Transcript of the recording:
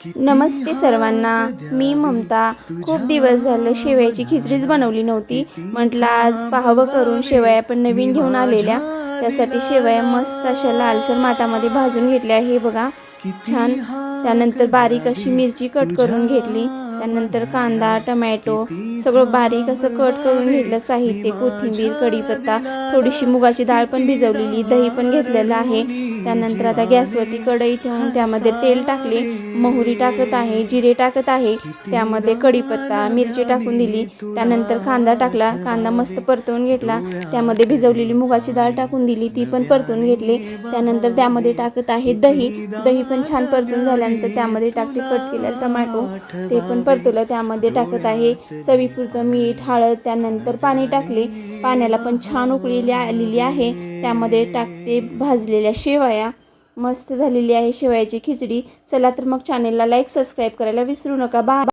नमस्ते सर्वांना, मी ममता. खूप दिवस झालं शेवयाची खिचडीच बनवली नव्हती. म्हटलं आज पाहावं करून शेवया पण नवीन घेऊन आलेल्या. त्यासाठी शेवया मस्त अशा लालसर माठामध्ये भाजून घेतल्या. हे बघा छान. त्यानंतर बारीक अशी मिरची कट करून घेतली. त्यानंतर कांदा, टमॅटो सगळं बारीक असं कट करून घेतलं. साहित्य: कोथिंबीर, कढीपत्ता, थोडीशी मुगाची डाळ पण भिजवलेली, दही पण घेतलेलं आहे. त्यानंतर आता गॅसवरती कढई ठेवून त्यामध्ये तेल टाकले, मोहरी टाकत आहे, जिरे टाकत आहे, त्यामध्ये कढीपत्ता, मिरची टाकून दिली. त्यानंतर कांदा टाकला, कांदा मस्त परतवून घेतला. त्यामध्ये भिजवलेली मुगाची डाळ टाकून दिली, ती पण परतवून घेतली. त्यानंतर त्यामध्ये टाकत आहे दही. दही पण छान परतून झाल्यानंतर त्यामध्ये टाकते कट केलेला टोमॅटो, ते पण परतवलं. त्यामध्ये टाकत आहे चवीपुरतं मीठ, हळद. त्यानंतर पाणी टाकले. पाण्याला पण छान उकळी आलेली आहे. त्यामध्ये टाकते भाजलेल्या शेवया. मस्त झालेली आहे शेवयाची खिचडी. चला तर मग चॅनेलला लाईक, सबस्क्राईब करायला विसरू नका. बाय.